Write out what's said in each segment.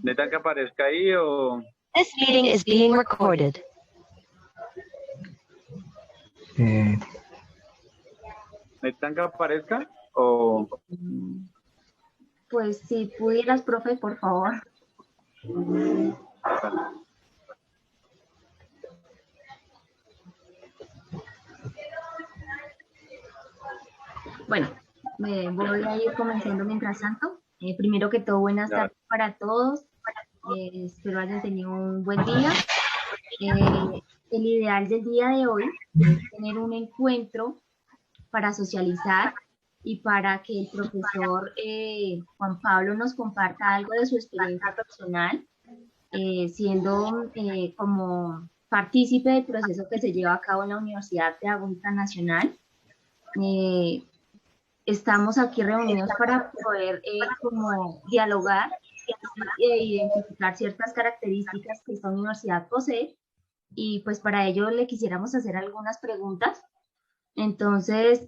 ¿Neta que aparezca ahí o This meeting is being recorded. Eh, necesitan que aparezca o Pues si pudieras, profe, por favor. Bueno, me voy a ir comenzando mientras tanto. Primero que todo, buenas tardes para todos. Espero hayan tenido un buen día. El ideal del día de hoy es tener un encuentro para socializar y para que el profesor Juan Pablo nos comparta algo de su experiencia personal, siendo como partícipe del proceso que se lleva a cabo en la Universidad Pedagógica Nacional. Estamos aquí reunidos para poder como dialogar e identificar ciertas características que esta universidad posee, y pues para ello le quisiéramos hacer algunas preguntas. Entonces,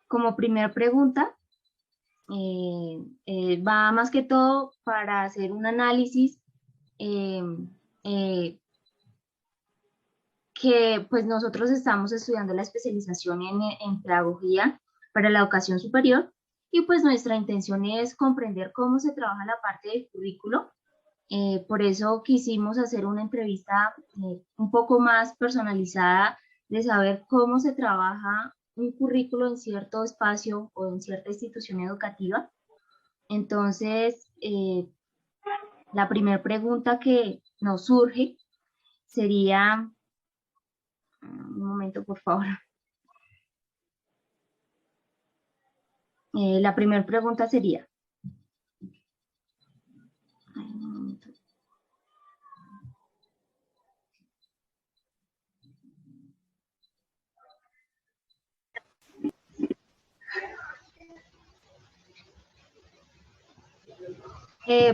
como primer pregunta, va más que todo para hacer un análisis que pues nosotros estamos estudiando la especialización en pedagogía para la educación superior, y pues nuestra intención es comprender cómo se trabaja la parte del currículo. Por eso quisimos hacer una entrevista un poco más personalizada, de saber cómo se trabaja un currículo en cierto espacio o en cierta institución educativa. Entonces, la primera pregunta que nos surge sería, un momento por favor. La primera pregunta sería,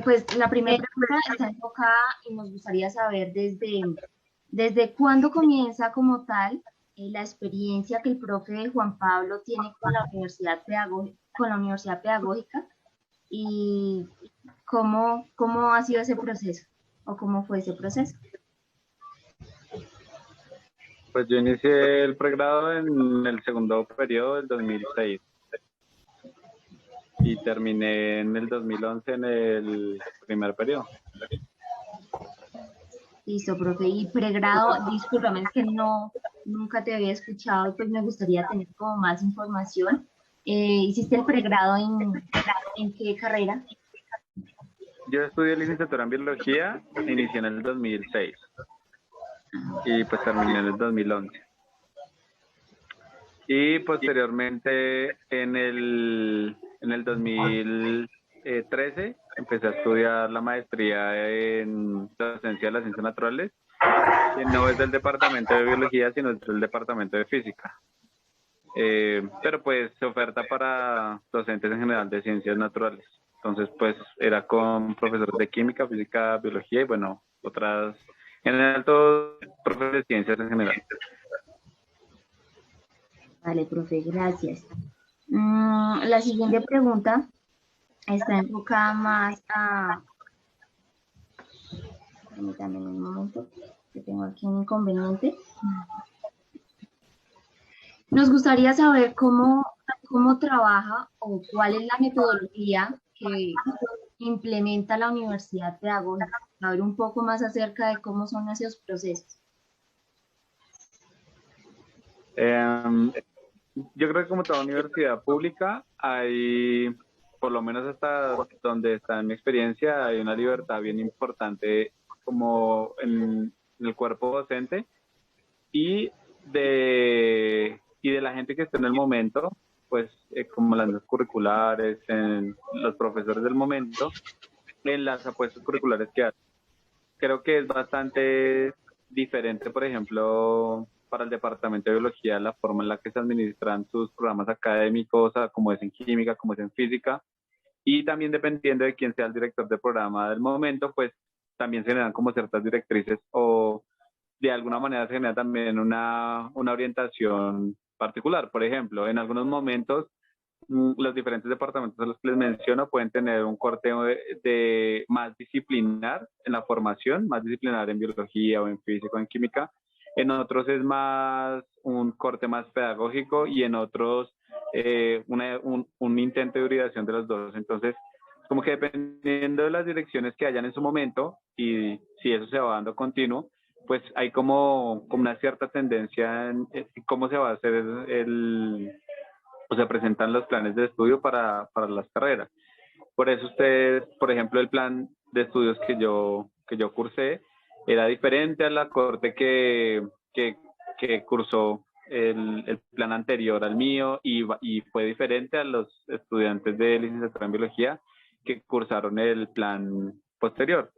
pues la primera pregunta está enfocada y nos gustaría saber desde cuándo comienza como tal la experiencia que el profe Juan Pablo tiene con la Universidad Pedagógica, y cómo ha sido ese proceso o cómo fue ese proceso. pues yo inicié el pregrado en el segundo periodo del 2006 y terminé en el 2011 en el primer periodo. Listo, profe. Y pregrado, discúlpame, es que nunca te había escuchado, pues me gustaría tener como más información. ¿Hiciste el pregrado en qué carrera? Yo estudié licenciatura en biología, inicié en el 2006 y pues terminé en el 2011. Y posteriormente en el 2013 empecé a estudiar la maestría en docencia de las ciencias naturales, que no es del departamento de biología, sino es del departamento de física. Pero pues se oferta para docentes en general de ciencias naturales. Entonces pues era con profesores de química, física, biología y bueno, otras, en general todos profesores de ciencias en general. Vale, profe, gracias. La siguiente pregunta está enfocada más a... Permítanme un momento, que tengo aquí un inconveniente. Nos gustaría saber cómo trabaja o cuál es la metodología que implementa la Universidad Pedagógica, saber un poco más acerca de cómo son esos procesos. Yo creo que como toda universidad pública hay, por lo menos hasta donde está en mi experiencia, hay una libertad bien importante como en el cuerpo docente y de la gente que está en el momento, pues como las normas curriculares, en los profesores del momento, en las apuestas curriculares que hacen. Creo que es bastante diferente, por ejemplo, para el departamento de biología, la forma en la que se administran sus programas académicos, como es en química, como es en física, y también dependiendo de quién sea el director de programa del momento, pues también se le dan como ciertas directrices o de alguna manera se genera también una orientación particular. Por ejemplo, en algunos momentos los diferentes departamentos a los que les menciono pueden tener un corte de más disciplinar en la formación, más disciplinar en biología o en física o en química. En otros es más un corte más pedagógico y en otros un intento de hibridación de los dos. Entonces, como que dependiendo de las direcciones que hayan en su momento y si eso se va dando continuo, pues hay como una cierta tendencia en cómo se va a hacer o se presentan los planes de estudio para las carreras. Por eso ustedes, por ejemplo, el plan de estudios que yo cursé era diferente a la corte que cursó el plan anterior al mío y fue diferente a los estudiantes de licenciatura en biología que cursaron el plan posterior.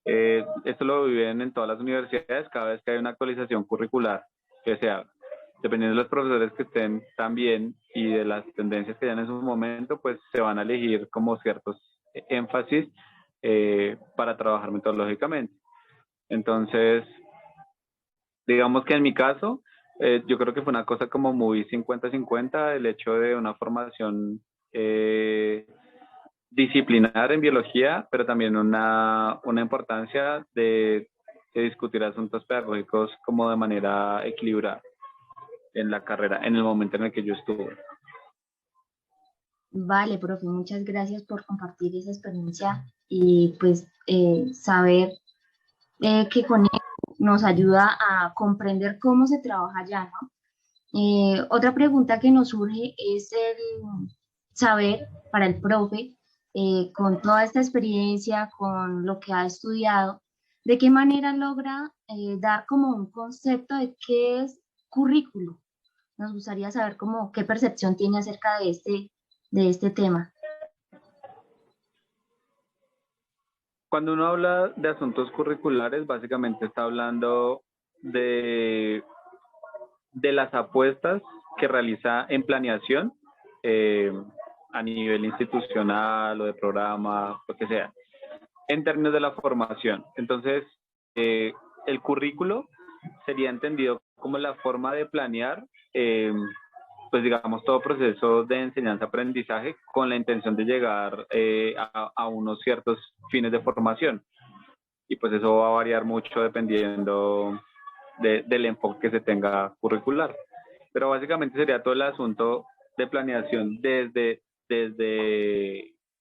Esto lo viven en todas las universidades cada vez que hay una actualización curricular que se haga. Dependiendo de los profesores que estén también y de las tendencias que hayan en su momento, pues se van a elegir como ciertos énfasis para trabajar metodológicamente. Entonces, digamos que en mi caso, yo creo que fue una cosa como muy 50-50 el hecho de una formación disciplinar en biología, pero también una importancia de discutir asuntos pedagógicos como de manera equilibrada en la carrera, en el momento en el que yo estuve. Vale, profe, muchas gracias por compartir esa experiencia y pues saber que con ello nos ayuda a comprender cómo se trabaja allá, ¿no? Otra pregunta que nos surge es el saber para el profe, con toda esta experiencia, con lo que ha estudiado, de qué manera logra dar como un concepto de qué es currículo. Nos gustaría saber cómo, qué percepción tiene acerca de este tema. Cuando uno habla de asuntos curriculares, básicamente está hablando de las apuestas que realiza en planeación a nivel institucional o de programa, lo que sea, en términos de la formación. Entonces, el currículo sería entendido como la forma de planear, pues digamos, todo proceso de enseñanza-aprendizaje con la intención de llegar a unos ciertos fines de formación. Y pues eso va a variar mucho dependiendo del enfoque que se tenga curricular. Pero básicamente sería todo el asunto de planeación desde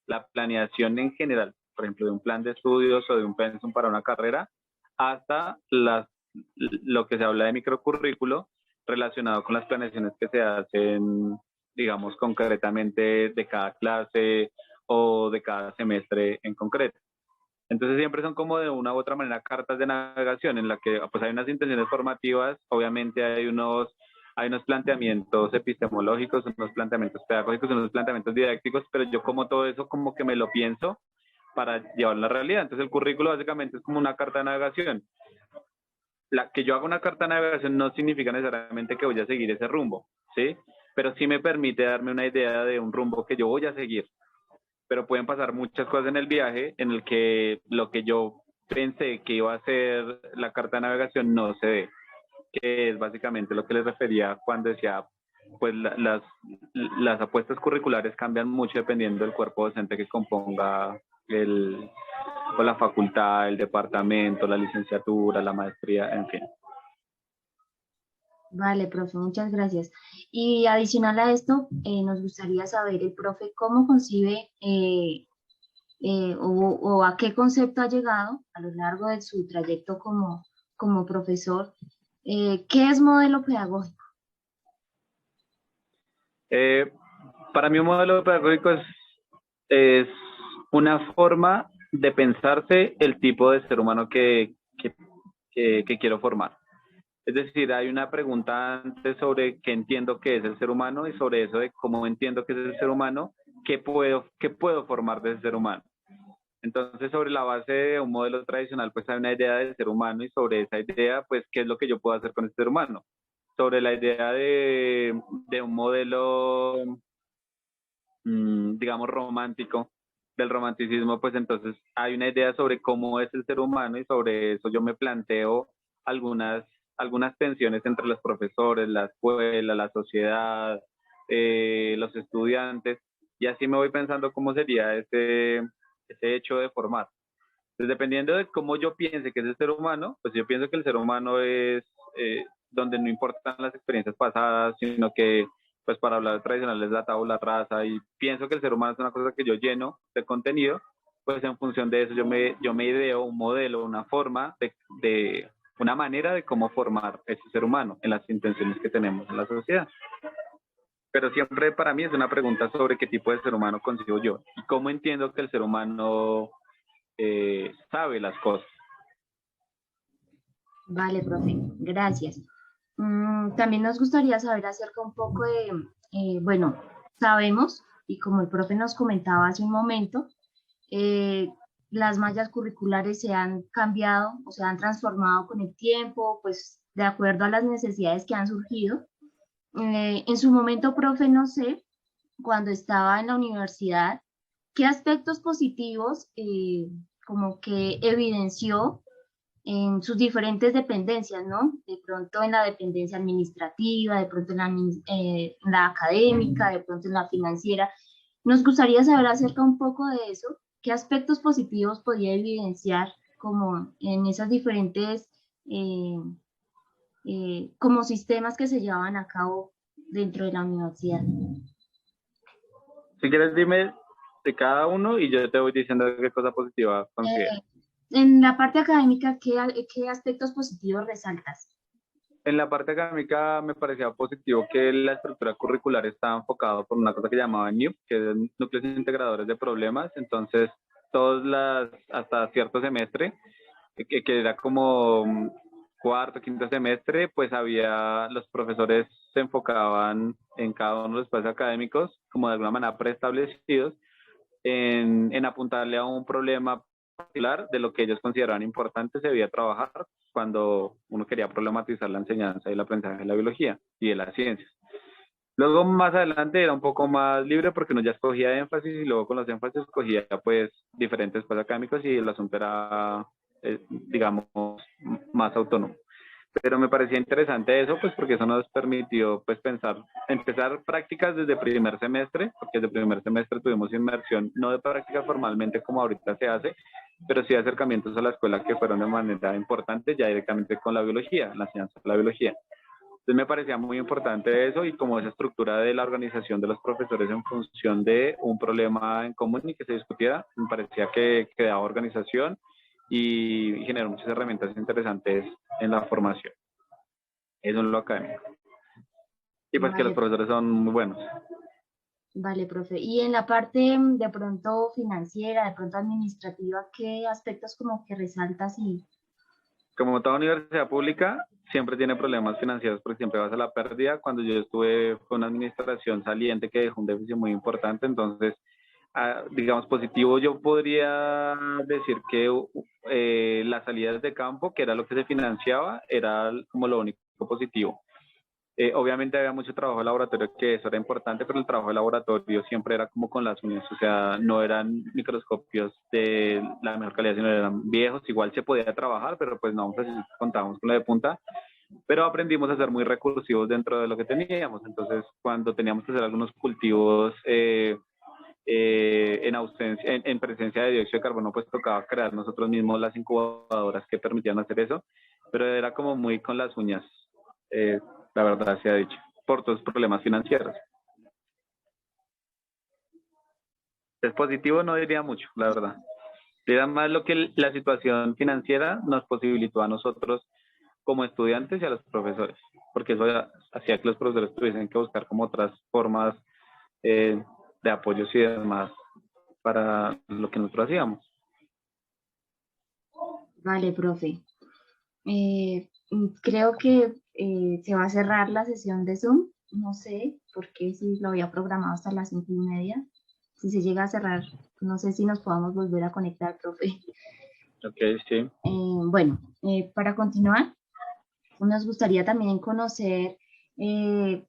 la planeación en general, por ejemplo, de un plan de estudios o de un pensum para una carrera, hasta lo que se habla de microcurrículo relacionado con las planeaciones que se hacen, digamos, concretamente de cada clase o de cada semestre en concreto. Entonces siempre son como de una u otra manera cartas de navegación en la que pues hay unas intenciones formativas, obviamente hay unos planteamientos epistemológicos, unos planteamientos pedagógicos, unos planteamientos didácticos, pero yo como todo eso como que me lo pienso para llevarlo a la realidad. Entonces el currículo básicamente es como una carta de navegación. Que yo haga una carta de navegación no significa necesariamente que voy a seguir ese rumbo, ¿sí? Pero sí me permite darme una idea de un rumbo que yo voy a seguir. Pero pueden pasar muchas cosas en el viaje en el que lo que yo pensé que iba a ser la carta de navegación no se ve, que es básicamente lo que les refería cuando decía, pues las apuestas curriculares cambian mucho dependiendo del cuerpo docente que componga o la facultad, el departamento, la licenciatura, la maestría, en fin. Vale, profe, muchas gracias. Y adicional a esto, nos gustaría saber el profe cómo concibe o a qué concepto ha llegado a lo largo de su trayecto como profesor. ¿Qué es modelo pedagógico? Para mí un modelo pedagógico es una forma de pensarse el tipo de ser humano que quiero formar. Es decir, hay una pregunta antes sobre qué entiendo que es el ser humano y sobre eso de cómo entiendo que es el ser humano, qué puedo formar de ese ser humano. Entonces, sobre la base de un modelo tradicional, pues hay una idea del ser humano y sobre esa idea, pues, ¿qué es lo que yo puedo hacer con ese ser humano? Sobre la idea de un modelo, digamos, romántico, del romanticismo, pues entonces hay una idea sobre cómo es el ser humano y sobre eso yo me planteo algunas tensiones entre los profesores, la escuela, la sociedad, los estudiantes, y así me voy pensando cómo sería ese hecho de formar. Pues dependiendo de cómo yo piense que es el ser humano, pues yo pienso que el ser humano es donde no importan las experiencias pasadas, sino que, pues para hablar tradicional es la tabula rasa, y pienso que el ser humano es una cosa que yo lleno de contenido, pues en función de eso yo me ideo un modelo, una forma una manera de cómo formar ese ser humano en las intenciones que tenemos en la sociedad. Pero siempre para mí es una pregunta sobre qué tipo de ser humano consigo yo y cómo entiendo que el ser humano sabe las cosas. Vale, profe, gracias. También nos gustaría saber acerca un poco de, bueno, sabemos, y como el profe nos comentaba hace un momento, eh, las mallas curriculares se han cambiado o se han transformado con el tiempo, pues de acuerdo a las necesidades que han surgido. En su momento, profe, no sé, cuando estaba en la universidad, ¿qué aspectos positivos como que evidenció en sus diferentes dependencias, ¿no? De pronto en la dependencia administrativa, de pronto en la académica, de pronto en la financiera? Nos gustaría saber acerca un poco de eso, qué aspectos positivos podía evidenciar como en esas diferentes eh, como sistemas que se llevaban a cabo dentro de la universidad. Si quieres, dime de cada uno y yo te voy diciendo qué cosa positiva considero. En la parte académica, ¿qué aspectos positivos resaltas? En la parte académica me parecía positivo que la estructura curricular estaba enfocada por una cosa que llamaba NIP, que es Núcleos Integradores de Problemas. Entonces, hasta cierto semestre, que era como cuarto, quinto semestre, pues los profesores se enfocaban en cada uno de los espacios académicos, como de alguna manera preestablecidos, en apuntarle a un problema particular de lo que ellos consideraban importante se debía trabajar cuando uno quería problematizar la enseñanza y el aprendizaje de la biología y de las ciencias. Luego más adelante era un poco más libre porque uno ya escogía énfasis y luego con los énfasis escogía pues diferentes espacios académicos y el asunto era, digamos, más autónomo. Pero me parecía interesante eso, pues porque eso nos permitió pues empezar prácticas desde primer semestre, porque desde primer semestre tuvimos inmersión, no de práctica formalmente como ahorita se hace, pero sí acercamientos a la escuela que fueron de manera importante ya directamente con la biología, la enseñanza de la biología. Entonces me parecía muy importante eso y como esa estructura de la organización de los profesores en función de un problema en común y que se discutiera, me parecía que daba organización y generó muchas herramientas interesantes en la formación. Eso en lo académico. Y pues que los Vale, profesores son muy buenos. vale, profe. Y en la parte de pronto financiera, de pronto administrativa, ¿qué aspectos como que resaltas y Como toda universidad pública, siempre tiene problemas financieros porque siempre vas a la pérdida. Cuando yo estuve con una administración saliente que dejó un déficit muy importante, entonces, digamos, positivo, yo podría decir que las salidas de campo, que era lo que se financiaba, era como lo único positivo. Obviamente había mucho trabajo de laboratorio, que eso era importante, pero el trabajo de laboratorio siempre era como con las uñas, o sea, no eran microscopios de la mejor calidad, sino eran viejos. Igual se podía trabajar, pero pues no, pues contábamos con la de punta, pero aprendimos a ser muy recursivos dentro de lo que teníamos. Entonces, cuando teníamos que hacer algunos cultivos en presencia de dióxido de carbono, pues tocaba crear nosotros mismos las incubadoras que permitían hacer eso, pero era como muy con las uñas. La verdad se ha dicho, por todos los problemas financieros. Es positivo, no diría mucho, la verdad. Diría más lo que la situación financiera nos posibilitó a nosotros como estudiantes y a los profesores, porque eso hacía que los profesores tuviesen que buscar como otras formas de apoyos y demás para lo que nosotros hacíamos. vale, profe? Creo que se va a cerrar la sesión de Zoom. No sé por qué, si lo había programado hasta las 5:30. Si se llega a cerrar, no sé si nos podamos volver a conectar, profe. Ok, sí. Bueno, para continuar, nos gustaría también conocer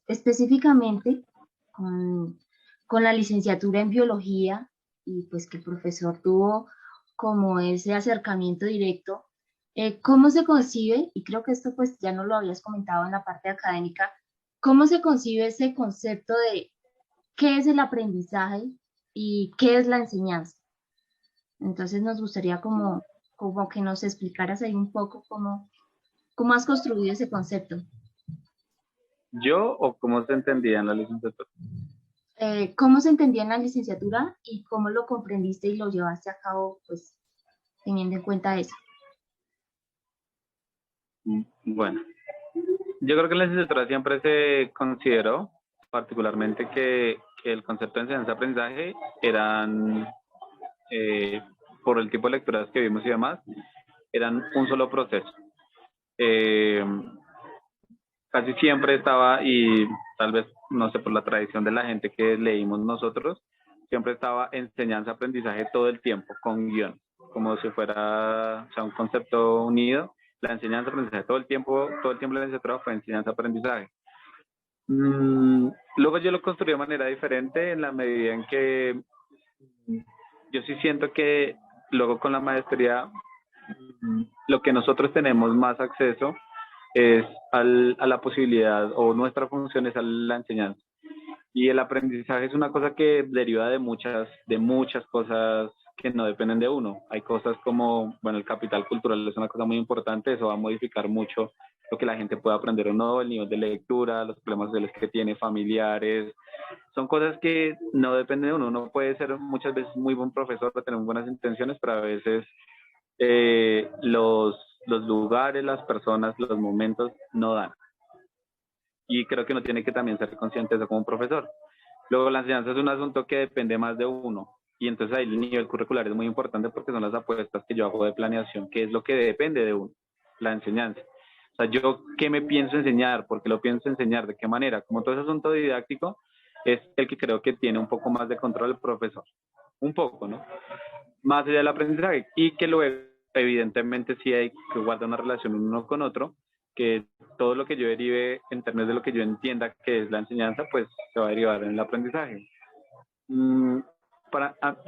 específicamente con, con la licenciatura en biología y pues que el profesor tuvo como ese acercamiento directo, cómo se concibe, y creo que esto pues ya nos lo habías comentado en la parte académica, ¿cómo se concibe ese concepto de qué es el aprendizaje y qué es la enseñanza? Entonces nos gustaría como que nos explicaras ahí un poco cómo has construido ese concepto. ¿Yo o cómo se entendía en la licenciatura? ¿Cómo se entendía en la licenciatura y cómo lo comprendiste y lo llevaste a cabo, pues, teniendo en cuenta eso? Bueno, yo creo que en la licenciatura siempre se consideró particularmente que el concepto de enseñanza-aprendizaje eran, eh, por el tipo de lecturas que vimos y demás, eran un solo proceso. Eh, Casi siempre estaba, y tal vez, no sé, por la tradición de la gente que leímos nosotros, siempre estaba enseñanza-aprendizaje todo el tiempo, con guión, como si fuera, o sea, un concepto unido. La enseñanza-aprendizaje todo el tiempo la licenciatura fue enseñanza-aprendizaje. Luego yo lo construí de manera diferente en la medida en que yo sí siento que luego con la maestría lo que nosotros tenemos más acceso es a la posibilidad, o nuestra función es a la enseñanza. Y el aprendizaje es una cosa que deriva de muchas cosas que no dependen de uno. Hay cosas como, bueno, el capital cultural es una cosa muy importante, eso va a modificar mucho lo que la gente puede aprender o no, el nivel de lectura, los problemas de los que tiene, familiares. Son cosas que no dependen de uno. Uno puede ser muchas veces muy buen profesor, tener buenas intenciones, pero a veces los lugares, las personas, los momentos no dan. Y creo que uno tiene que también ser consciente de eso como profesor. Luego, la enseñanza es un asunto que depende más de uno. Y entonces ahí el nivel curricular es muy importante porque son las apuestas que yo hago de planeación, que es lo que depende de uno, la enseñanza. O sea, yo qué me pienso enseñar, por qué lo pienso enseñar, de qué manera. Como todo ese asunto didáctico es el que creo que tiene un poco más de control el profesor. Un poco, ¿no? Más allá del aprendizaje. Y que luego, evidentemente, sí hay que guardar una relación uno con otro, que todo lo que yo derive en términos de lo que yo entienda que es la enseñanza, pues se va a derivar en el aprendizaje. Mm,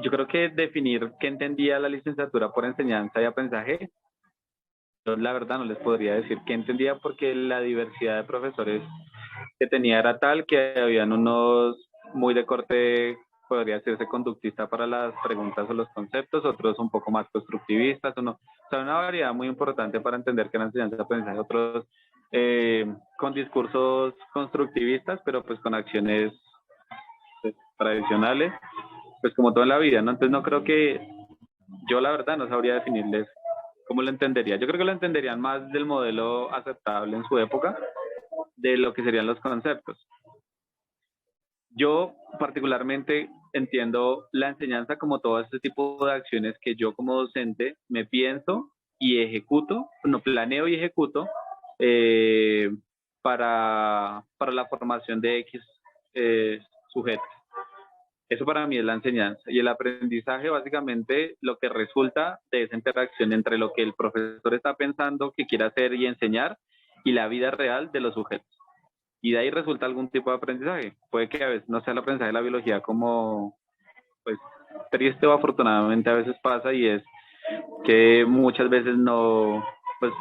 yo creo que definir qué entendía la licenciatura por enseñanza y aprendizaje, yo la verdad no les podría decir qué entendía porque la diversidad de profesores que tenía era tal que habían unos muy de corte, podría decirse conductista para las preguntas o los conceptos, otros un poco más constructivistas, o sea, una variedad muy importante para entender que la enseñanza y aprendizaje, otros con discursos constructivistas, pero pues con acciones pues, tradicionales, pues como toda la vida, ¿no? Entonces no creo que, yo la verdad no sabría definirles cómo lo entendería. Yo creo que lo entenderían más del modelo aceptable en su época, de lo que serían los conceptos. Yo particularmente entiendo la enseñanza como todo este tipo de acciones que yo como docente me pienso y ejecuto, no planeo y ejecuto eh, para la formación de X sujetos. Eso para mí es la enseñanza. Y el aprendizaje básicamente lo que resulta de esa interacción entre lo que el profesor está pensando que quiere hacer y enseñar y la vida real de los sujetos. Y de ahí resulta algún tipo de aprendizaje. Puede que a veces no sea el aprendizaje de la biología como, pues, triste o afortunadamente a veces pasa y es que muchas veces no, pues,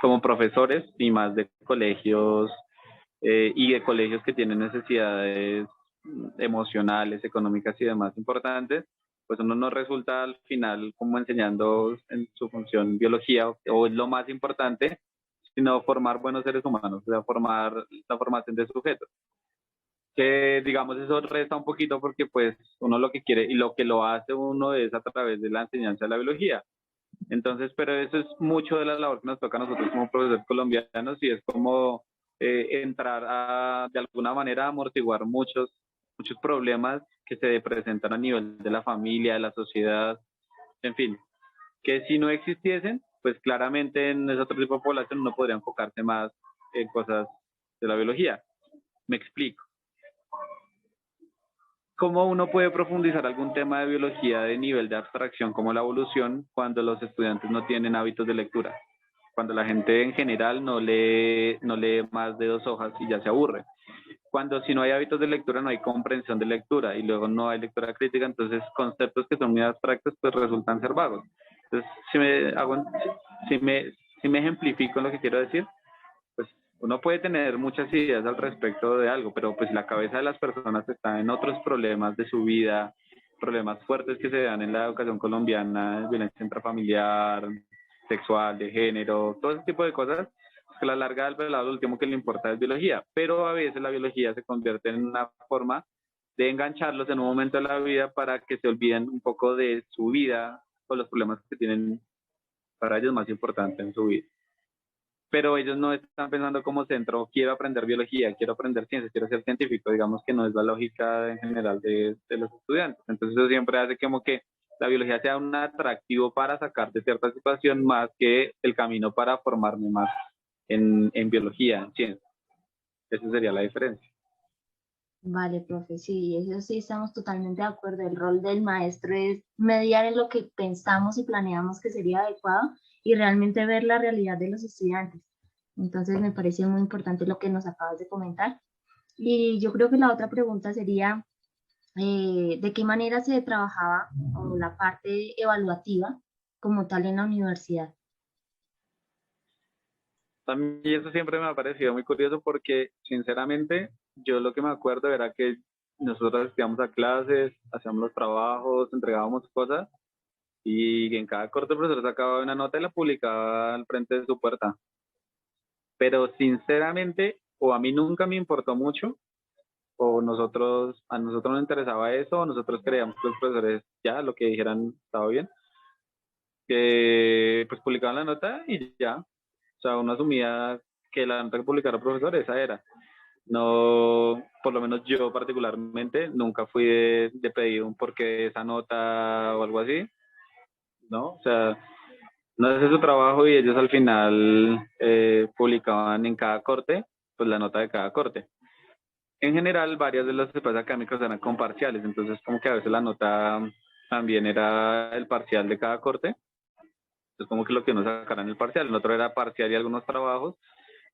como profesores y más de colegios y de colegios que tienen necesidades emocionales, económicas y demás importantes, pues uno no resulta al final como enseñando en su función biología o es lo más importante, sino formar buenos seres humanos, o sea, formar la formación de sujetos. Que digamos eso resta un poquito porque pues uno lo que quiere y lo que lo hace uno es a través de la enseñanza de la biología. Entonces, pero eso es mucho de la labor que nos toca a nosotros como profesores colombianos y es como entrar a, de alguna manera, a amortiguar muchos problemas que se presentan a nivel de la familia, de la sociedad, en fin, que si no existiesen, pues claramente en ese otro tipo de población uno podría enfocarse más en cosas de la biología. Me explico. ¿Cómo uno puede profundizar algún tema de biología de nivel de abstracción como la evolución cuando los estudiantes no tienen hábitos de lectura? Cuando la gente en general no lee más de 2 hojas y ya se aburre. Cuando si no hay hábitos de lectura no hay comprensión de lectura y luego no hay lectura crítica, entonces conceptos que son muy abstractos pues resultan ser vagos. Entonces, si me ejemplifico en lo que quiero decir, pues uno puede tener muchas ideas al respecto de algo, pero pues la cabeza de las personas está en otros problemas de su vida, problemas fuertes que se dan en la educación colombiana, violencia intrafamiliar, sexual, de género, todo ese tipo de cosas, que a la larga del pelado lo último que le importa es biología, pero a veces la biología se convierte en una forma de engancharlos en un momento de la vida para que se olviden un poco de su vida o los problemas que tienen para ellos más importantes en su vida. Pero ellos no están pensando como centro, quiero aprender biología, quiero aprender ciencias, quiero ser científico, digamos que no es la lógica en general de los estudiantes. Entonces eso siempre hace como que la biología sea un atractivo para sacar de cierta situación más que el camino para formarme más en biología, en ciencia. Esa sería la diferencia. Vale, profe, sí, eso sí estamos totalmente de acuerdo. El rol del maestro es mediar en lo que pensamos y planeamos que sería adecuado y realmente ver la realidad de los estudiantes. Entonces me parece muy importante lo que nos acabas de comentar. Y yo creo que la otra pregunta sería, ¿de qué manera se trabajaba o la parte evaluativa como tal en la universidad? A mí eso siempre me ha parecido muy curioso porque, sinceramente, yo lo que me acuerdo era que nosotros asistíamos a clases, hacíamos los trabajos, entregábamos cosas y en cada corte el profesor sacaba una nota y la publicaba al frente de su puerta. Pero sinceramente, o a mí nunca me importó mucho, o a nosotros nos interesaba eso, o nosotros creíamos que los profesores ya lo que dijeran estaba bien, que pues publicaban la nota y ya. O sea, uno asumía que la nota que publicara el profesor esa era. No, por lo menos yo particularmente, nunca fui de pedir un porqué de esa nota o algo así, ¿no? O sea, no hace su trabajo y ellos al final publicaban en cada corte, pues la nota de cada corte. En general, varias de las espacios académicos eran con parciales, entonces como que a veces la nota también era el parcial de cada corte, es como que lo que uno sacara en el parcial, el otro era parcial y algunos trabajos,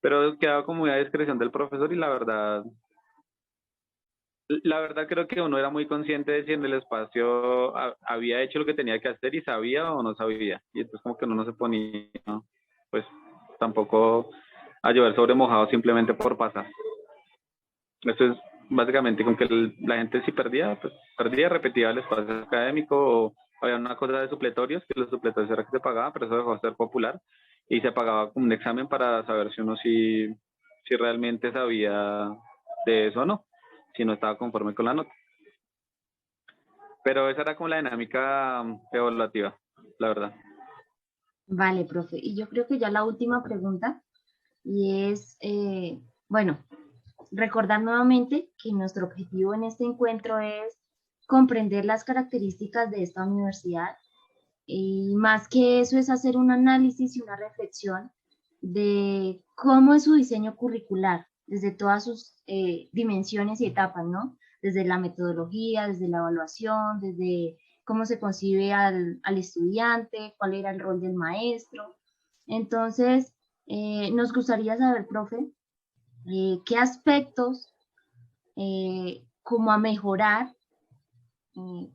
pero quedaba como muy a discreción del profesor y la verdad creo que uno era muy consciente de si en el espacio había hecho lo que tenía que hacer y sabía o no sabía, y entonces como que uno no se ponía, ¿no? Pues tampoco a llover sobre mojado simplemente por pasar. Eso es básicamente con que la gente si perdía, pues perdía, repetía el espacio académico o había una cosa de supletorios, que los supletorios era que se pagaba, pero eso dejó de ser popular y se pagaba como un examen para saber si uno si realmente sabía de eso o no, si no estaba conforme con la nota. Pero esa era como la dinámica evaluativa, la verdad. Vale, profe. Y yo creo que ya la última pregunta y es, bueno, recordar nuevamente que nuestro objetivo en este encuentro es comprender las características de esta universidad y más que eso es hacer un análisis y una reflexión de cómo es su diseño curricular desde todas sus dimensiones y etapas, ¿no? Desde la metodología, desde la evaluación, desde cómo se concibe al estudiante, cuál era el rol del maestro. Entonces, nos gustaría saber, profe, qué aspectos como a mejorar,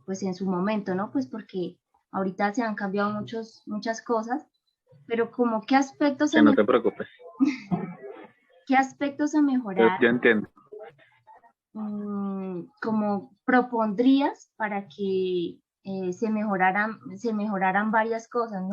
pues en su momento, ¿no? Pues porque ahorita se han cambiado muchas cosas, pero como Que no te preocupes, qué aspectos a mejorar, yo entiendo. como propondrías para que se mejoraran varias cosas, ¿no?